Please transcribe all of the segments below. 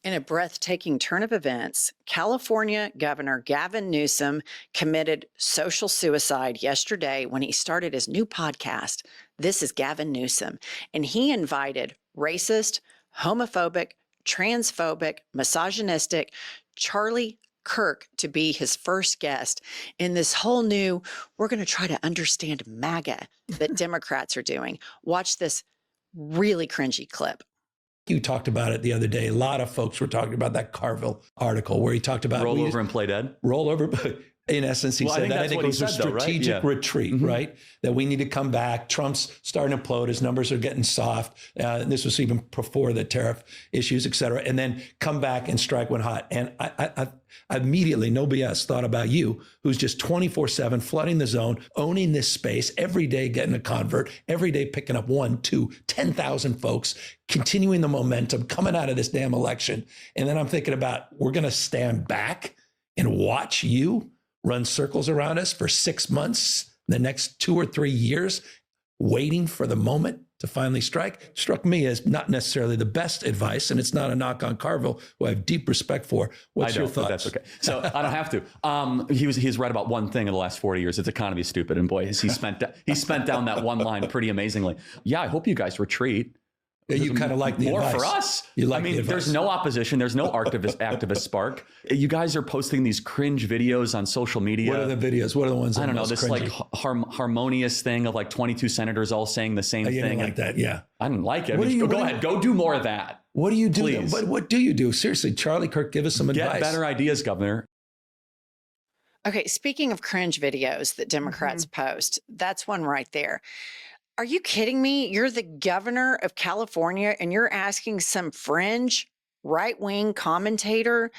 In a breathtaking turn of events, California Governor Gavin Newsom committed social suicide yesterday when he started his new podcast. This is Gavin Newsom, and he invited racist, homophobic, transphobic, misogynistic Charlie Kirk to be his first guest in this whole new, we're going to try to understand MAGA that Democrats are doing. Watch this really cringy clip. You talked about it the other day. A lot of folks were talking about that Carville article where he talked about roll over and play dead. Roll over, but in essence, he said that. I think it was a strategic retreat, right? That we need to come back. Trump's starting to implode. His numbers are getting soft. This was even before the tariff issues, et cetera. And then come back and strike when hot. And I immediately, no BS, thought about you, who's just 24/7 flooding the zone, owning this space, every day getting a convert, every day picking up 1, 2, 10,000 folks, continuing the momentum, coming out of this damn election. And then I'm thinking about, we're going to stand back and watch you run circles around us for 6 months, the next 2 or 3 years, waiting for the moment to finally strike. Struck me as not necessarily the best advice, and it's not a knock on Carville, who I have deep respect for. What's your thoughts? That's okay. So I don't have to. He's right about one thing in the last 40 years. It's economy stupid, and boy, he spent down that one line pretty amazingly. Yeah, I hope you guys retreat. You kind of like the more advice. For us. You like I mean, the advice. There's no opposition. There's no activist spark. You guys are posting these cringe videos on social media. What are the videos? What are the ones that I don't are know, most this cringy? like harmonious thing of like 22 senators all saying the same thing. Didn't like that, yeah. I didn't like it. Go ahead. Go do more of that. What do you do? Please. What do you do? Seriously, Charlie Kirk, give us some advice. Get better ideas, Governor. Okay, speaking of cringe videos that Democrats post, that's one right there. Are you kidding me? You're the governor of California and you're asking some fringe right-wing commentator,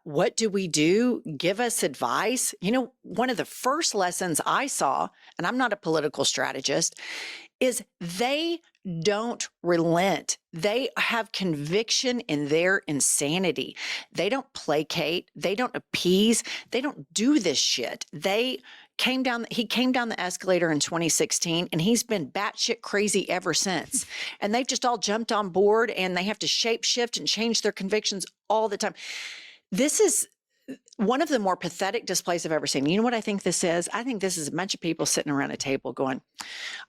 what do we do? Give us advice. You know, one of the first lessons I saw, and I'm not a political strategist, is they don't relent. They have conviction in their insanity. They don't placate. They don't appease. They don't do this shit. He came down the escalator in 2016 and he's been batshit crazy ever since. And they've just all jumped on board and they have to shape shift and change their convictions all the time. This is one of the more pathetic displays I've ever seen. You know what I think this is? I think this is a bunch of people sitting around a table going,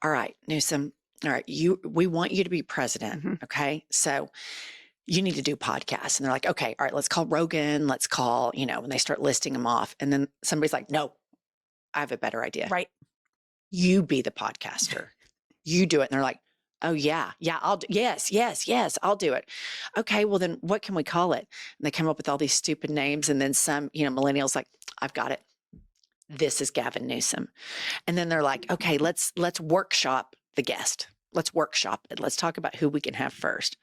all right, Newsom, all right, we want you to be president, okay? So you need to do podcasts. And they're like, okay, all right, let's call Rogan, let's call, when they start listing them off. And then somebody's like, no, I have a better idea. Right. You be the podcaster. You do it. And they're like, oh yeah, I'll do, yes, I'll do it. Okay, well then what can we call it? And they come up with all these stupid names. And then some, millennials like, I've got it. This is Gavin Newsom. And then they're like, okay, let's workshop the guest. Let's workshop it. Let's talk about who we can have first.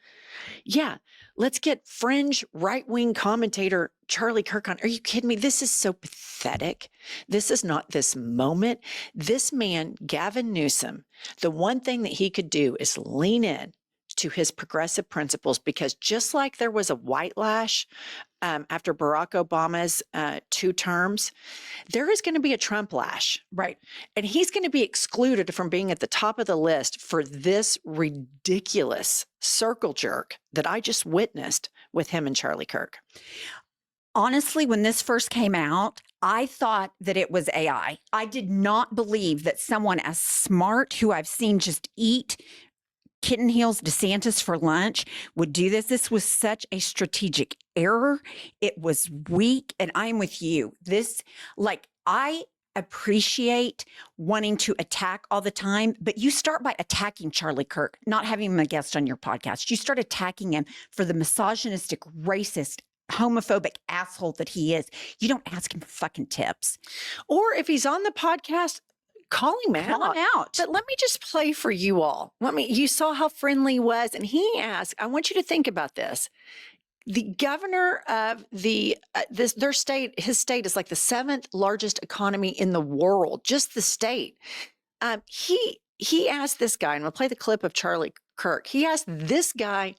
Yeah, let's get fringe right-wing commentator Charlie Kirk on. Are you kidding me? This is so pathetic. This is not this moment. This man, Gavin Newsom, the one thing that he could do is lean in to his progressive principles, because just like there was a white lash after Barack Obama's 2 terms, there is going to be a Trump lash. Right. And he's going to be excluded from being at the top of the list for this ridiculous circle jerk that I just witnessed with him and Charlie Kirk. Honestly, when this first came out, I thought that it was AI. I did not believe that someone as smart, who I've seen just eat Kitten Heels DeSantis for lunch, would do this. This was such a strategic error. It was weak. And I'm with you. I appreciate wanting to attack all the time, but you start by attacking Charlie Kirk, not having him a guest on your podcast. You start attacking him for the misogynistic, racist, homophobic asshole that he is. You don't ask him for fucking tips. Or if he's on the podcast, call him out. But let me just play for you all. You saw how friendly he was. And he asked, I want you to think about this. The governor of their state, his state is like the 7th largest economy in the world, just the state. He asked this guy, and we'll play the clip of Charlie Kirk. He asked this guy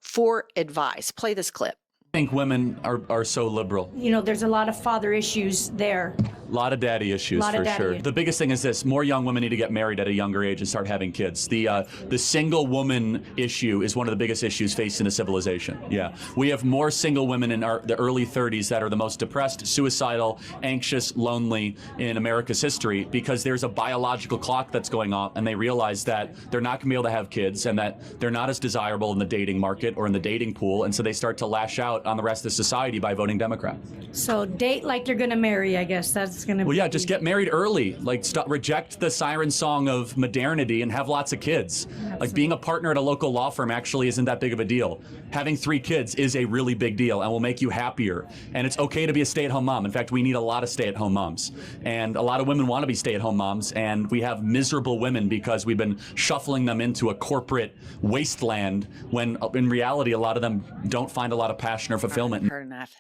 for advice. Play this clip. I think women are so liberal. There's a lot of father issues there. A lot of daddy issues for sure. The biggest thing is this: more young women need to get married at a younger age and start having kids. The single woman issue is one of the biggest issues faced in a civilization. Yeah, we have more single women in the early 30s that are the most depressed, suicidal, anxious, lonely in America's history, because there's a biological clock that's going on, and they realize that they're not going to be able to have kids, and that they're not as desirable in the dating market or in the dating pool, and so they start to lash out on the rest of society by voting Democrat. So date like you're going to marry, I guess that's going to be. Well, yeah, just get married early. Like, reject the siren song of modernity and have lots of kids. Absolutely. Like, being a partner at a local law firm actually isn't that big of a deal. Having 3 kids is a really big deal and will make you happier. And it's okay to be a stay-at-home mom. In fact, we need a lot of stay-at-home moms. And a lot of women want to be stay-at-home moms, and we have miserable women because we've been shuffling them into a corporate wasteland when in reality a lot of them don't find a lot of passion or fulfillment. Heard enough.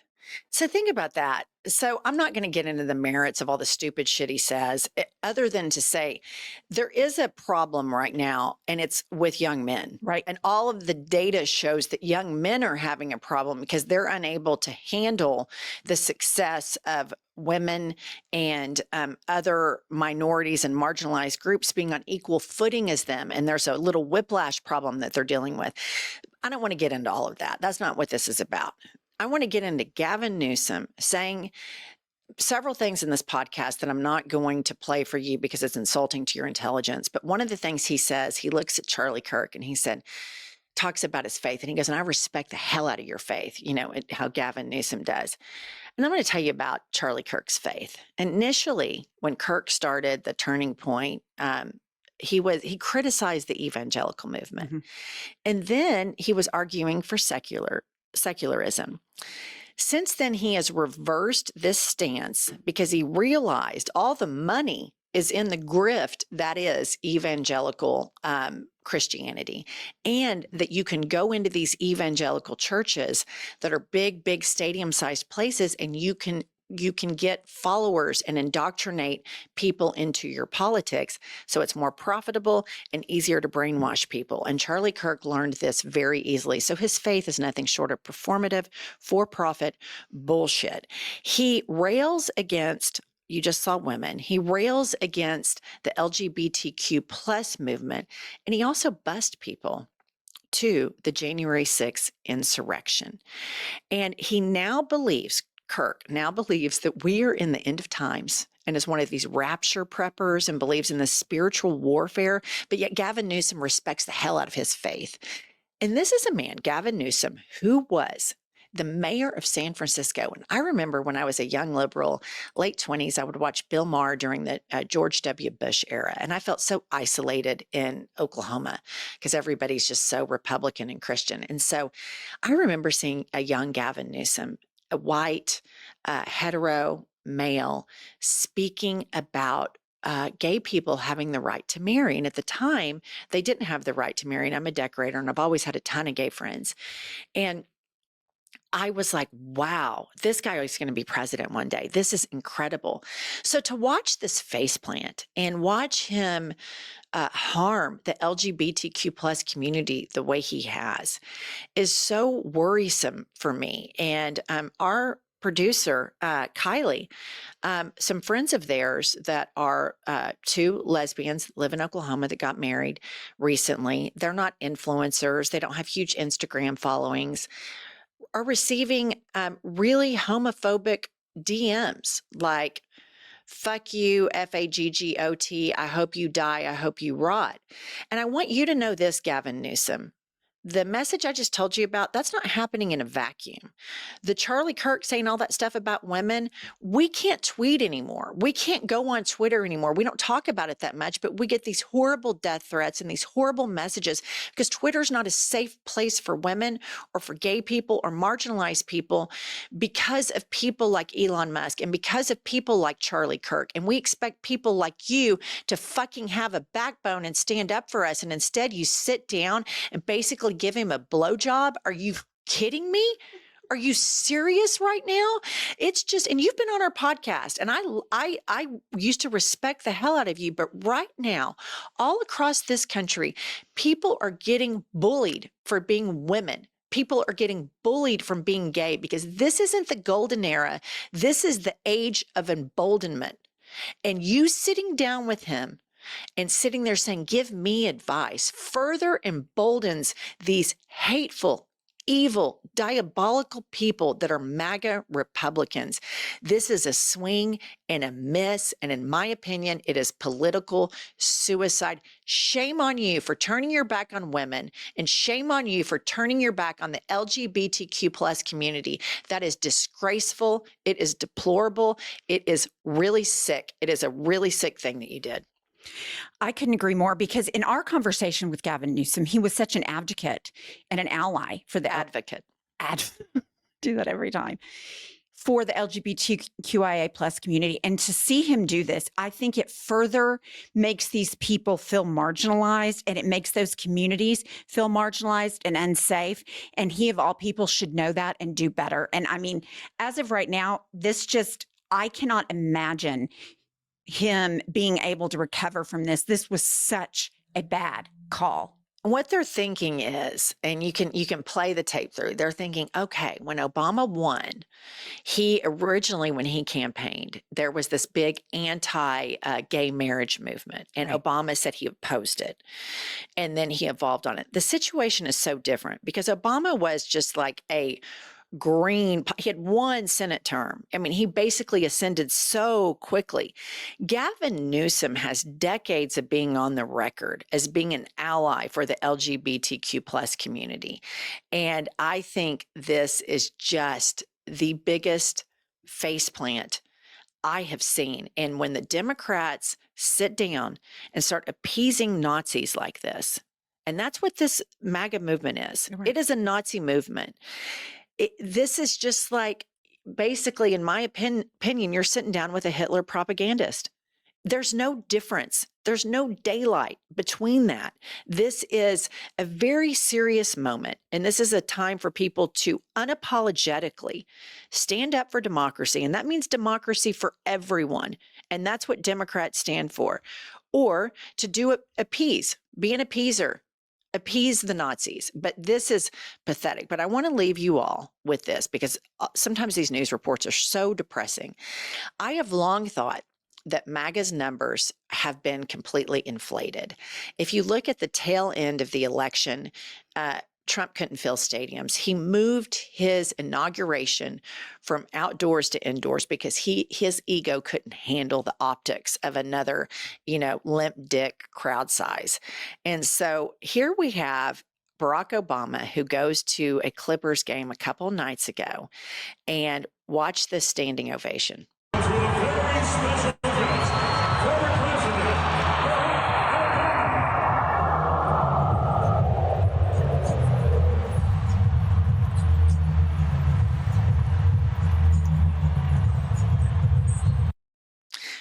So think about that. So I'm not going to get into the merits of all the stupid shit he says, other than to say there is a problem right now, and it's with young men, right? And all of the data shows that young men are having a problem because they're unable to handle the success of women and other minorities and marginalized groups being on equal footing as them. And there's a little whiplash problem that they're dealing with. I don't want to get into all of that. That's not what this is about. I want to get into Gavin Newsom saying several things in this podcast that I'm not going to play for you because it's insulting to your intelligence. But one of the things he says, he looks at Charlie Kirk and he said, talks about his faith. And he goes, and I respect the hell out of your faith, you know, how Gavin Newsom does. And I'm going to tell you about Charlie Kirk's faith. Initially, when Kirk started the Turning Point, he criticized the evangelical movement. Mm-hmm. And then he was arguing for secularism. Since then, he has reversed this stance because he realized all the money is in the grift that is evangelical Christianity, and that you can go into these evangelical churches that are big stadium-sized places, and you can get followers and indoctrinate people into your politics. So it's more profitable and easier to brainwash people. And Charlie Kirk learned this very easily. So his faith is nothing short of performative, for-profit bullshit. He rails against, you just saw women, he rails against the LGBTQ plus movement, and he also bussed people to the January 6th insurrection. And he now believes, Kirk now believes, that we are in the end of times and is one of these rapture preppers and believes in the spiritual warfare, but yet Gavin Newsom respects the hell out of his faith. And this is a man, Gavin Newsom, who was the mayor of San Francisco. And I remember when I was a young liberal, late 20s, I would watch Bill Maher during the George W. Bush era. And I felt so isolated in Oklahoma because everybody's just so Republican and Christian. And so I remember seeing a young Gavin Newsom, a white, hetero male, speaking about gay people having the right to marry. And at the time, they didn't have the right to marry. And I'm a decorator, and I've always had a ton of gay friends. And I was like, wow, this guy is going to be president one day. This is incredible. So to watch this faceplant and watch him harm the LGBTQ plus community the way he has is so worrisome for me. And our producer, Kylie, some friends of theirs that are 2 lesbians, live in Oklahoma, that got married recently. They're not influencers. They don't have huge Instagram followings, are receiving really homophobic DMs like, fuck you, FAGGOT, I hope you die, I hope you rot. And I want you to know this, Gavin Newsom. The message I just told you about, that's not happening in a vacuum. The Charlie Kirk saying all that stuff about women, we can't tweet anymore. We can't go on Twitter anymore. We don't talk about it that much, but we get these horrible death threats and these horrible messages because Twitter's not a safe place for women or for gay people or marginalized people because of people like Elon Musk and because of people like Charlie Kirk. And we expect people like you to fucking have a backbone and stand up for us. And instead you sit down and basically give him a blowjob. Are you kidding me? Are you serious right now? It's just, and you've been on our podcast, and I used to respect the hell out of you, but right now, all across this country, people are getting bullied for being women people are getting bullied from being gay, because this isn't the golden era. This is the age of emboldenment. And you sitting down with him and sitting there saying, give me advice, further emboldens these hateful, evil, diabolical people that are MAGA Republicans. This is a swing and a miss. And in my opinion, it is political suicide. Shame on you for turning your back on women, and shame on you for turning your back on the LGBTQ plus community. That is disgraceful. It is deplorable. It is really sick. It is a really sick thing that you did. I couldn't agree more, because in our conversation with Gavin Newsom, he was such an advocate and an ally for the Advocate. Do that every time. For the LGBTQIA plus community. And to see him do this, I think it further makes these people feel marginalized, and it makes those communities feel marginalized and unsafe. And he, of all people, should know that and do better. And I mean, as of right now, I cannot imagine him being able to recover from this. This was such a bad call. What they're thinking is, and you can play the tape through, they're thinking, okay, when Obama won, when he campaigned, there was this big anti-gay marriage movement, and right. Obama said he opposed it, and then he evolved on it. The situation is so different, because Obama was just like he had one Senate term. I mean, he basically ascended so quickly. Gavin Newsom has decades of being on the record as being an ally for the LGBTQ plus community. And I think this is just the biggest faceplant I have seen. And when the Democrats sit down and start appeasing Nazis like this, and that's what this MAGA movement is. Right. It is a Nazi movement. This is just like, basically, in my opinion, you're sitting down with a Hitler propagandist. There's no difference. There's no daylight between that. This is a very serious moment. And this is a time for people to unapologetically stand up for democracy. And that means democracy for everyone. And that's what Democrats stand for. Or to do appease, be an appeaser. Appease the Nazis. But this is pathetic. But I want to leave you all with this, because sometimes these news reports are so depressing. I have long thought that MAGA's numbers have been completely inflated. If you look at the tail end of the election, Trump couldn't fill stadiums. He moved his inauguration from outdoors to indoors because his ego couldn't handle the optics of another, limp dick crowd size. And so here we have Barack Obama, who goes to a Clippers game a couple nights ago, and watch this standing ovation. Very special guest, former President.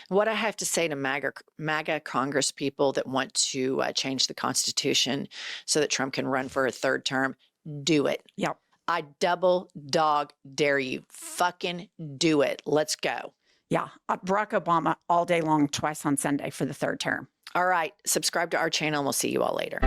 What I have to say to MAGA Congress people that want to change the Constitution so that Trump can run for a third term, do it. Yep. I double dog dare you. Fucking do it. Let's go. Yeah. Barack Obama all day long, twice on Sunday for the third term. All right. Subscribe to our channel and we'll see you all later.